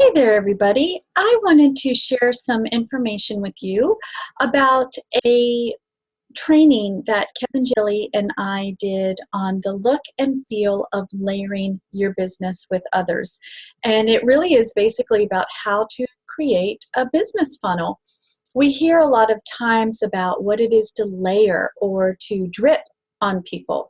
Hey there, everybody. I wanted to share some information with you about a training that Kevin Gilly and I did on the look and feel of layering your business with others. And it really is basically about how to create a business funnel. We hear a lot of times about what it is to layer or to drip on people.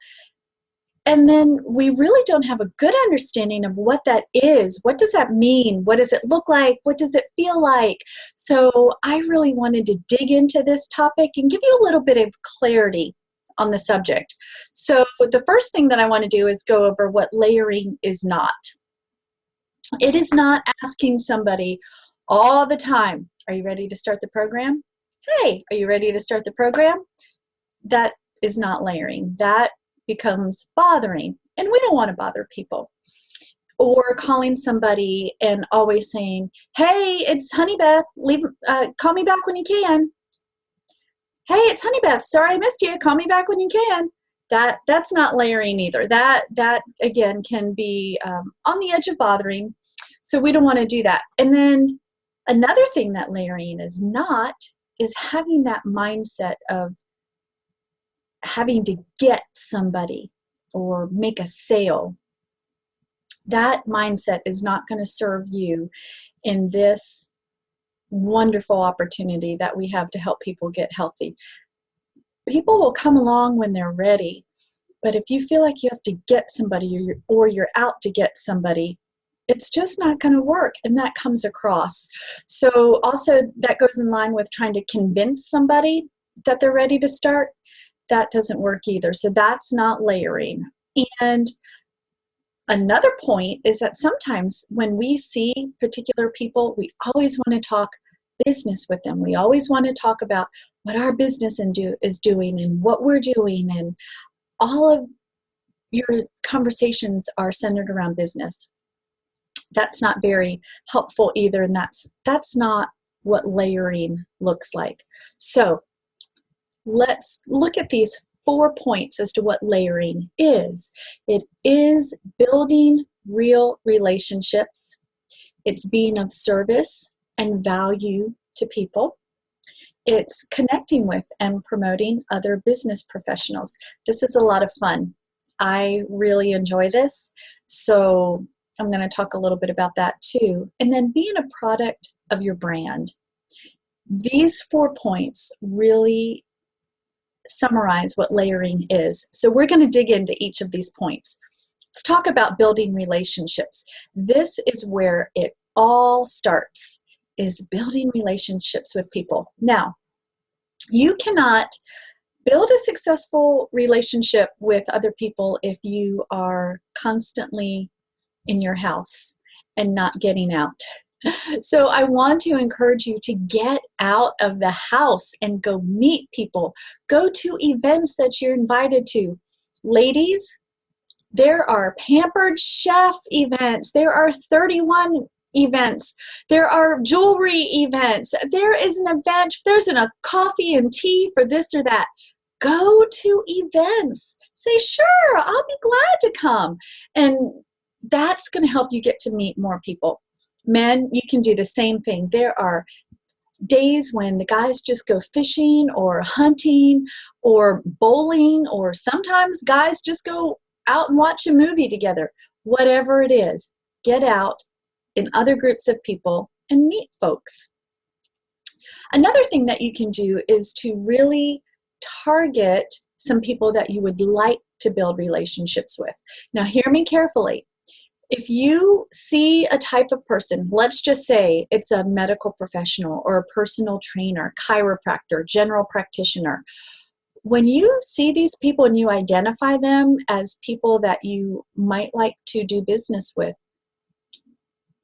And then we really don't have a good understanding of what that is. What does that mean? What does it look like? What does it feel like? So I really wanted to dig into this topic and give you a little bit of clarity on the subject. So the first thing that I want to do is go over what layering is not. It is not asking somebody all the time, are you ready to start the program? Hey, are you ready to start the program? That is not layering. That becomes bothering, and we don't want to bother people. Or calling somebody and always saying, hey, it's Honeybeth, call me back when you can. Hey, it's Honeybeth, sorry I missed you, call me back when you can. That's not layering either. That again can be on the edge of bothering, so we don't want to do that. And then another thing that layering is not is having that mindset of having to get somebody or make a sale. That mindset is not going to serve you in this wonderful opportunity that we have to help people get healthy. People will come along when they're ready, but if you feel like you have to get somebody or you're out to get somebody, it's just not going to work, and that comes across. So also that goes in line with trying to convince somebody that they're ready to start. That doesn't work either. So that's not layering. And another point is that sometimes when we see particular people, we always want to talk business with them. We always want to talk about what our business is doing and what we're doing, and all of your conversations are centered around business. That's not very helpful either, and that's not what layering looks like. So let's look at these 4 points as to what layering is. It is building real relationships. It's being of service and value to people. It's connecting with and promoting other business professionals. This is a lot of fun. I really enjoy this, so I'm going to talk a little bit about that too. And then being a product of your brand. These 4 points really summarize what layering is. So we're going to dig into each of these points. Let's talk about building relationships. This is where it all starts, is building relationships with people. Now, you cannot build a successful relationship with other people if you are constantly in your house and not getting out. So I want to encourage you to get out of the house and go meet people. Go to events that you're invited to. Ladies, there are Pampered Chef events. There are 31 events. There are jewelry events. There is an event. There's a coffee and tea for this or that. Go to events. Say, sure, I'll be glad to come. And that's going to help you get to meet more people. Men, you can do the same thing. There are days when the guys just go fishing or hunting or bowling, or sometimes guys just go out and watch a movie together. Whatever it is, get out in other groups of people and meet folks. Another thing that you can do is to really target some people that you would like to build relationships with. Now, hear me carefully. If you see a type of person, let's just say it's a medical professional or a personal trainer, chiropractor, general practitioner, when you see these people and you identify them as people that you might like to do business with,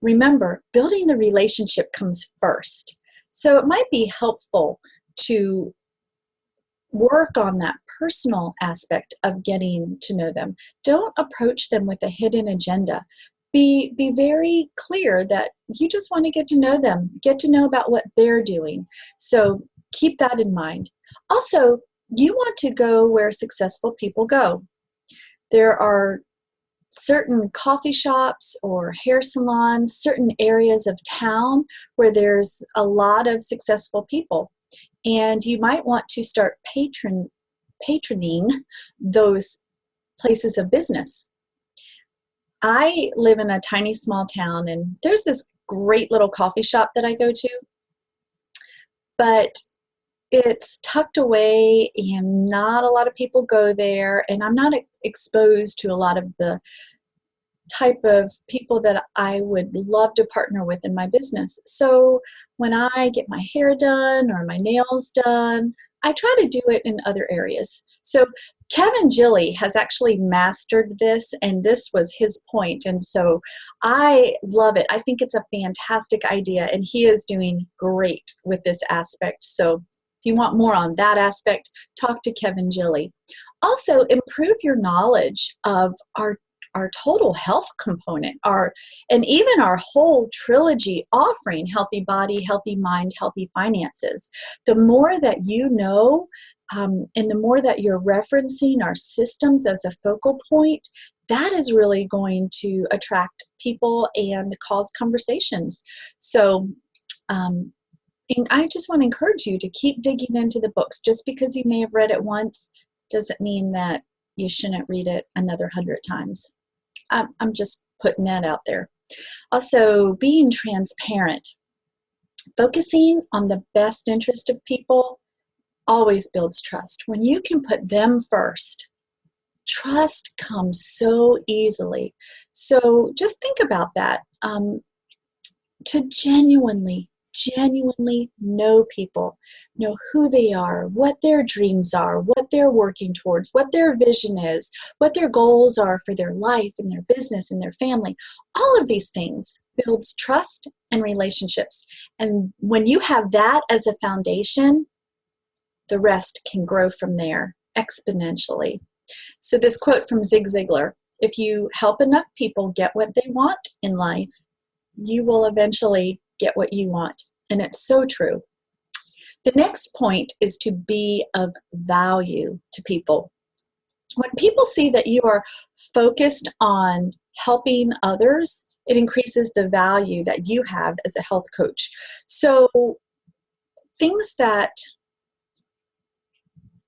remember, building the relationship comes first. So it might be helpful to work on that personal aspect of getting to know them. Don't approach them with a hidden agenda. Be very clear that you just want to get to know them, get to know about what they're doing. So keep that in mind. Also, you want to go where successful people go. There are certain coffee shops or hair salons, certain areas of town where there's a lot of successful people. And you might want to start patroning those places of business. I live in a tiny small town, and there's this great little coffee shop that I go to, but it's tucked away and not a lot of people go there, and I'm not exposed to a lot of the type of people that I would love to partner with in my business. So when I get my hair done or my nails done, I try to do it in other areas. So Kevin Gilly has actually mastered this, and this was his point, and so I love it. I think it's a fantastic idea, and he is doing great with this aspect. So if you want more on that aspect, talk to Kevin Gilly. Also, improve your knowledge of our total health component, and even our whole trilogy offering, Healthy Body, Healthy Mind, Healthy Finances. The more that you know, and the more that you're referencing our systems as a focal point, that is really going to attract people and cause conversations. So and I just want to encourage you to keep digging into the books. Just because you may have read it once doesn't mean that you shouldn't read it another 100 times. I'm just putting that out there. Also, being transparent. Focusing on the best interest of people always builds trust. When you can put them first, trust comes so easily. So just think about that. To genuinely know people, know who they are, what their dreams are, what they're working towards, what their vision is, what their goals are for their life and their business and their family. All of these things builds trust and relationships. And when you have that as a foundation, the rest can grow from there exponentially. So this quote from Zig Ziglar, if you help enough people get what they want in life, you will eventually get what you want. And it's so true. The next point is to be of value to people. When people see that you are focused on helping others, it increases the value that you have as a health coach. So things that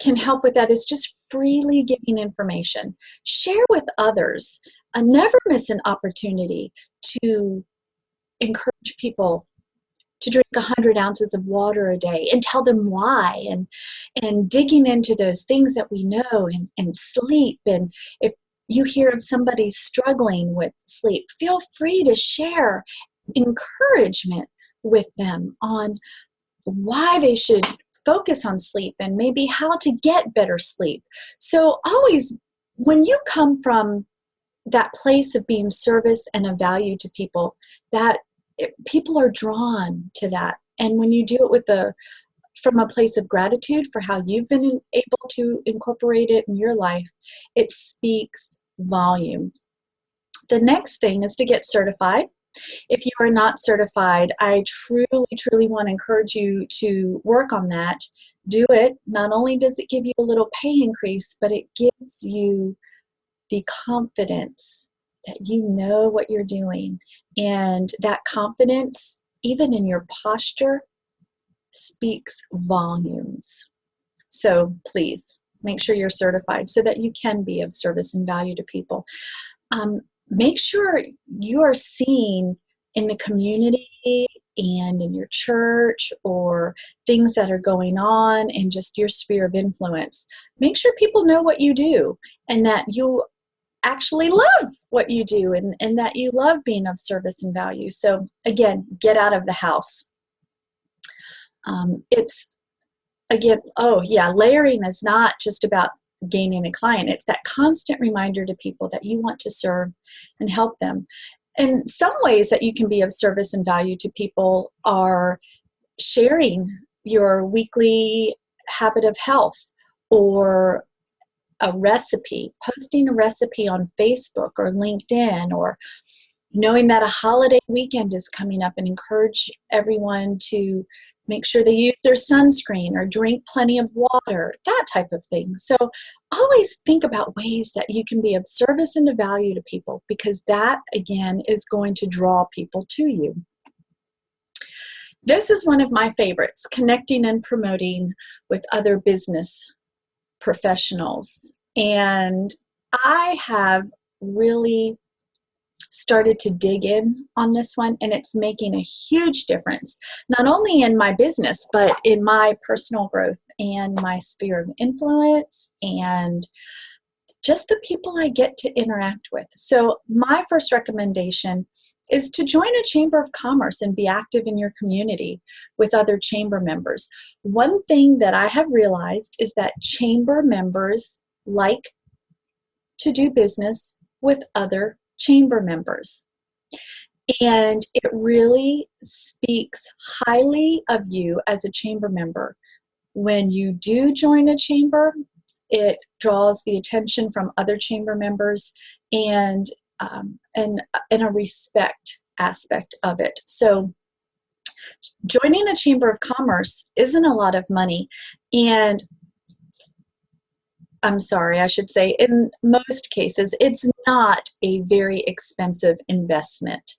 can help with that is just freely giving information. Share with others. Never miss an opportunity to encourage people to drink 100 ounces of water a day and tell them why, and digging into those things that we know, and sleep. And if you hear of somebody struggling with sleep, feel free to share encouragement with them on why they should focus on sleep and maybe how to get better sleep. So always, when you come from that place of being service and of value to people, people are drawn to that. And when you do it from a place of gratitude for how you've been able to incorporate it in your life, it speaks volume. The next thing is to get certified. If you are not certified, I truly want to encourage you to work on that. Do it. Not only does it give you a little pay increase, but it gives you the confidence that you know what you're doing. And that confidence, even in your posture, speaks volumes. So please make sure you're certified so that you can be of service and value to people. Make sure you are seen in the community and in your church or things that are going on in just your sphere of influence. Make sure people know what you do and that you actually love what you do, and that you love being of service and value. So again, get out of the house. Layering is not just about gaining a client. It's that constant reminder to people that you want to serve and help them. And some ways that you can be of service and value to people are sharing your weekly habit of health, or a recipe, posting a recipe on Facebook or LinkedIn, or knowing that a holiday weekend is coming up, and encourage everyone to make sure they use their sunscreen or drink plenty of water, that type of thing. So always think about ways that you can be of service and of value to people, because that, again, is going to draw people to you. This is one of my favorites, connecting and promoting with other business professionals. And I have really started to dig in on this one, and it's making a huge difference, not only in my business, but in my personal growth and my sphere of influence and just the people I get to interact with. So my first recommendation is to join a chamber of commerce and be active in your community with other chamber members. One thing that I have realized is that chamber members like to do business with other chamber members. And it really speaks highly of you as a chamber member. When you do join a chamber, it draws the attention from other chamber members and a respect aspect of it. So joining a chamber of commerce isn't a lot of money, and I'm sorry, I should say, in most cases, it's not a very expensive investment.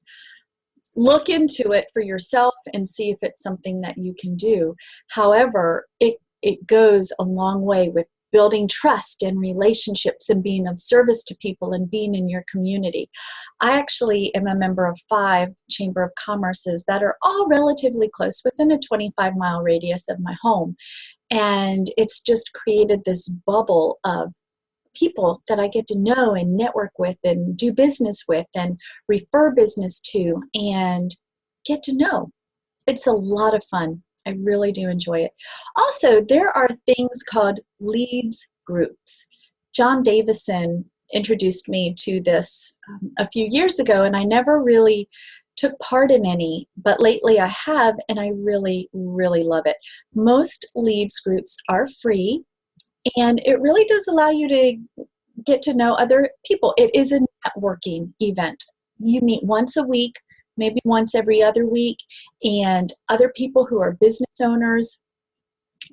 Look into it for yourself and see if it's something that you can do. However, it goes a long way with building trust and relationships and being of service to people and being in your community. I actually am a member of 5 Chamber of Commerces that are all relatively close, within a 25-mile radius of my home. And it's just created this bubble of people that I get to know and network with and do business with and refer business to and get to know. It's a lot of fun. I really do enjoy it. Also, there are things called leads groups. John Davison introduced me to this a few years ago, and I never really took part in any, but lately I have, and I really, really love it. Most leads groups are free, and it really does allow you to get to know other people. It is a networking event. You meet once a week, maybe once every other week, and other people who are business owners,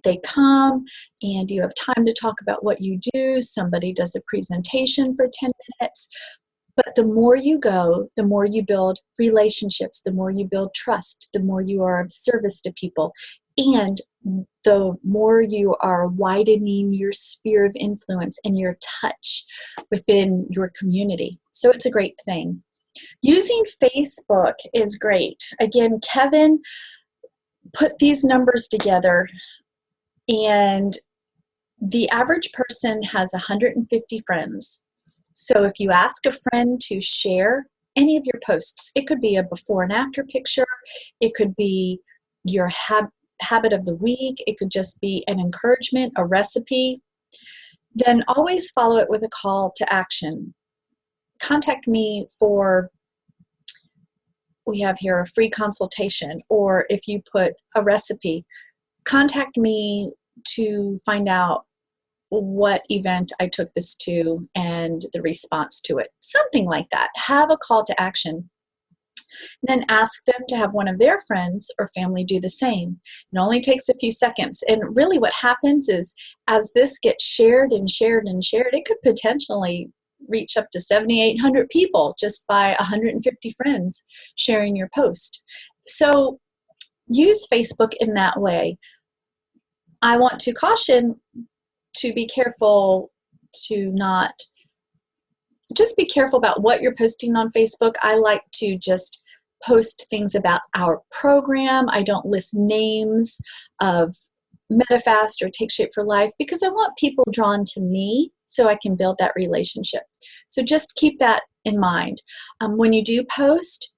they come and you have time to talk about what you do. Somebody does a presentation for 10 minutes. But the more you go, the more you build relationships, the more you build trust, the more you are of service to people, and the more you are widening your sphere of influence and your touch within your community. So it's a great thing. Using Facebook is great. Again, Kevin put these numbers together, and the average person has 150 friends. So if you ask a friend to share any of your posts, it could be a before and after picture, it could be your habit of the week, it could just be an encouragement, a recipe, then always follow it with a call to action. Contact me for, we have here a free consultation, or if you put a recipe, contact me to find out what event I took this to and the response to it. Something like that. Have a call to action. Then ask them to have one of their friends or family do the same. It only takes a few seconds. And really what happens is, as this gets shared and shared and shared, it could potentially reach up to 7,800 people just by 150 friends sharing your post. So use Facebook in that way. I want to caution to be careful to not, just be careful about what you're posting on Facebook. I like to just post things about our program. I don't list names of Medifast or Take Shape for Life, because I want people drawn to me so I can build that relationship. So just keep that in mind. When you do post,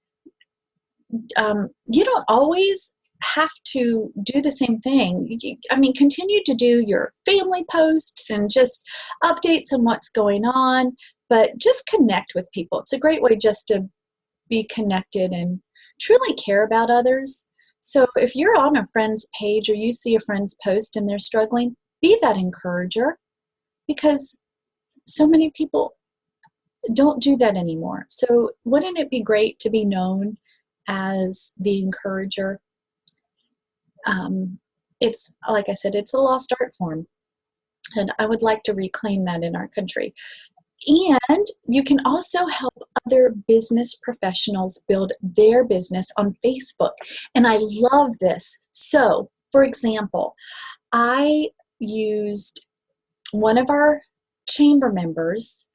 you don't always have to do the same thing. I mean, continue to do your family posts and just updates on what's going on, but just connect with people. It's a great way just to be connected and truly care about others. So if you're on a friend's page or you see a friend's post and they're struggling, be that encourager, because so many people don't do that anymore. So wouldn't it be great to be known as the encourager? It's, like I said, it's a lost art form, and I would like to reclaim that in our country. And you can also help other business professionals build their business on Facebook. And I love this. So, for example, I used one of our chamber members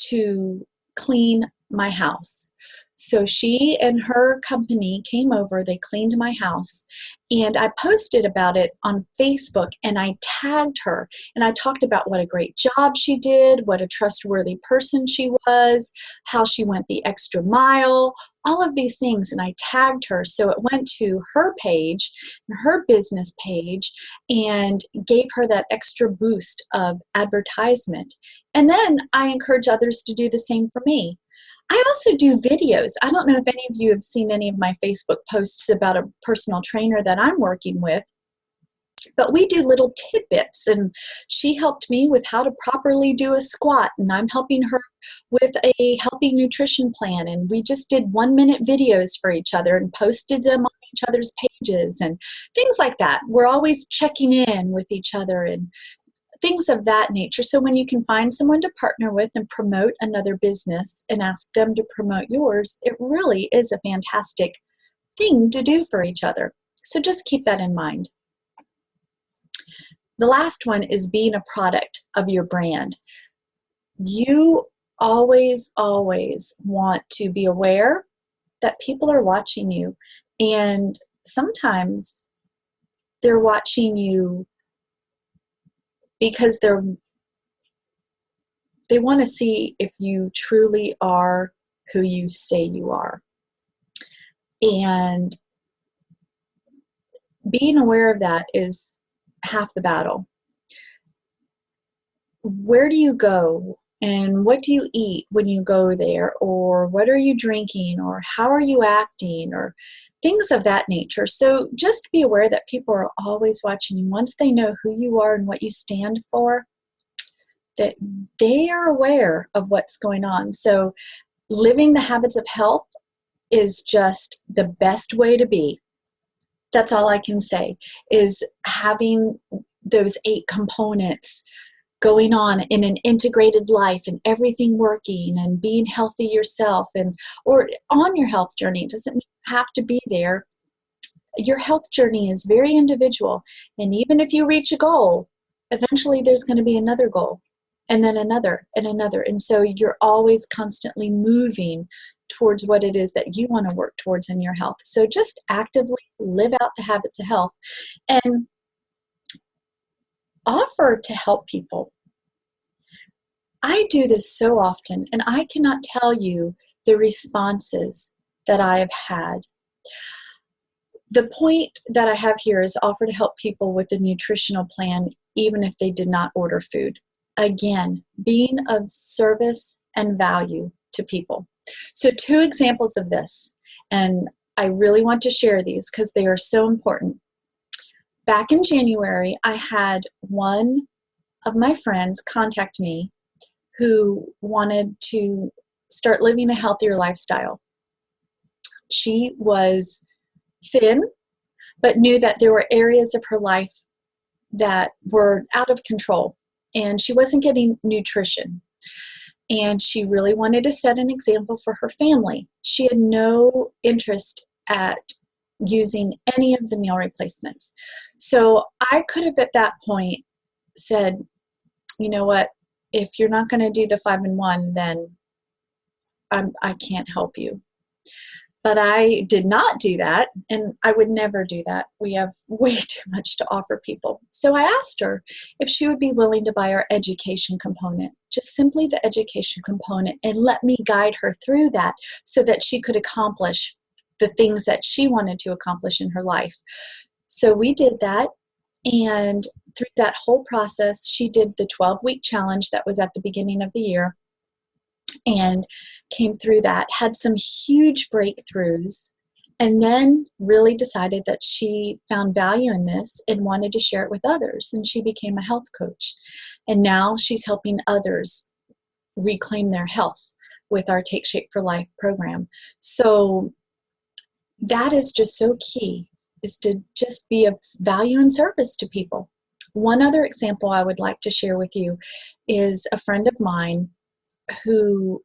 to clean my house. So she and her company came over, they cleaned my house, and I posted about it on Facebook, and I tagged her, and I talked about what a great job she did, what a trustworthy person she was, how she went the extra mile, all of these things, and I tagged her. So it went to her page, her business page, and gave her that extra boost of advertisement. And then I encourage others to do the same for me. I also do videos. I don't know if any of you have seen any of my Facebook posts about a personal trainer that I'm working with, but we do little tidbits, and she helped me with how to properly do a squat, and I'm helping her with a healthy nutrition plan, and we just did 1-minute videos for each other and posted them on each other's pages and things like that. We're always checking in with each other and things of that nature. So when you can find someone to partner with and promote another business and ask them to promote yours, it really is a fantastic thing to do for each other. So just keep that in mind. The last one is being a product of your brand. You always want to be aware that people are watching you, and sometimes they're watching you because they want to see if you truly are who you say you are. And being aware of that is half the battle. Where do you go and what do you eat when you go there, or what are you drinking, or how are you acting, or things of that nature. So just be aware that people are always watching you. Once they know who you are and what you stand for, that they are aware of what's going on. So living the habits of health is just the best way to be. That's all I can say, is having those 8 components going on in an integrated life and everything working and being healthy yourself, and or on your health journey. It doesn't mean you have to be there. Your health journey is very individual, and even if you reach a goal, eventually there's going to be another goal, and then another and another, and so you're always constantly moving towards what it is that you want to work towards in your health. So just actively live out the habits of health and offer to help people. I do this so often, and I cannot tell you the responses that I have had. The point that I have here is offer to help people with a nutritional plan, even if they did not order food. Again, being of service and value to people. So 2 examples of this, and I really want to share these because they are so important. Back in January, I had one of my friends contact me who wanted to start living a healthier lifestyle. She was thin, but knew that there were areas of her life that were out of control, and she wasn't getting nutrition. And she really wanted to set an example for her family. She had no interest at using any of the meal replacements. So I could have at that point said, you know what, if you're not going to do the 5-in-1, then I can't help you. But I did not do that, and I would never do that. We have way too much to offer people. So I asked her if she would be willing to buy our education component, just simply the education component, and let me guide her through that so that she could accomplish the things that she wanted to accomplish in her life. So we did that, and through that whole process, she did the 12-week challenge that was at the beginning of the year, and came through that, had some huge breakthroughs, and then really decided that she found value in this and wanted to share it with others. And she became a health coach. And now she's helping others reclaim their health with our Take Shape for Life program. So that is just so key, is to just be of value and service to people. One other example I would like to share with you is a friend of mine who,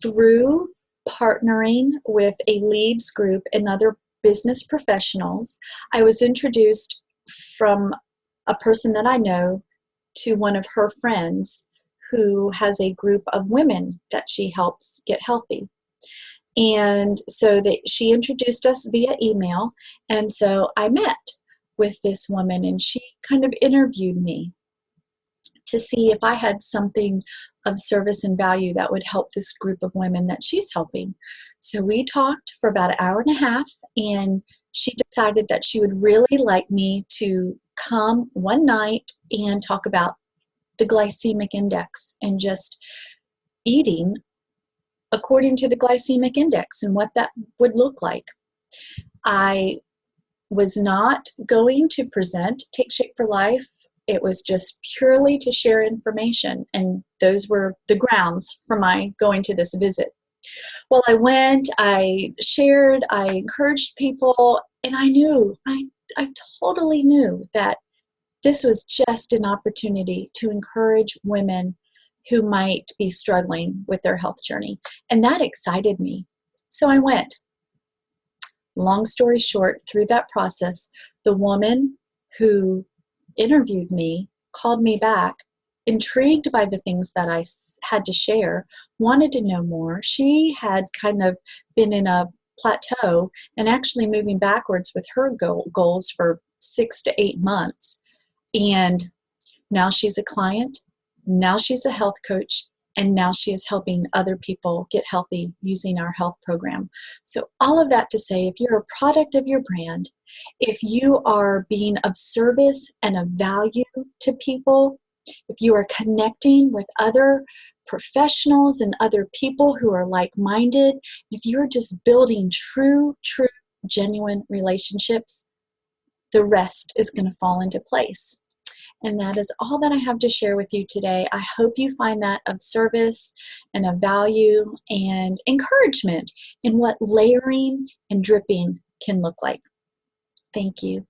through partnering with a leads group and other business professionals, I was introduced from a person that I know to one of her friends who has a group of women that she helps get healthy. And so she introduced us via email, and so I met with this woman, and she kind of interviewed me to see if I had something of service and value that would help this group of women that she's helping. So we talked for about an hour and a half, and she decided that she would really like me to come one night and talk about the glycemic index and just eating according to the glycemic index and what that would look like. I was not going to present Take Shape for Life. It was just purely to share information, and those were the grounds for my going to this visit. Well, I went, I shared, I encouraged people, and I totally knew that this was just an opportunity to encourage women who might be struggling with their health journey, and that excited me. So I went. Long story short, through that process, the woman who interviewed me called me back, intrigued by the things that I had to share, wanted to know more. She had kind of been in a plateau and actually moving backwards with her goals for 6 to 8 months. And now she's a client, now she's a health coach, and now she is helping other people get healthy using our health program. So all of that to say, if you're a product of your brand, if you are being of service and of value to people, if you are connecting with other professionals and other people who are like-minded, if you're just building true, genuine relationships, the rest is going to fall into place. And that is all that I have to share with you today. I hope you find that of service and of value and encouragement in what layering and dripping can look like. Thank you.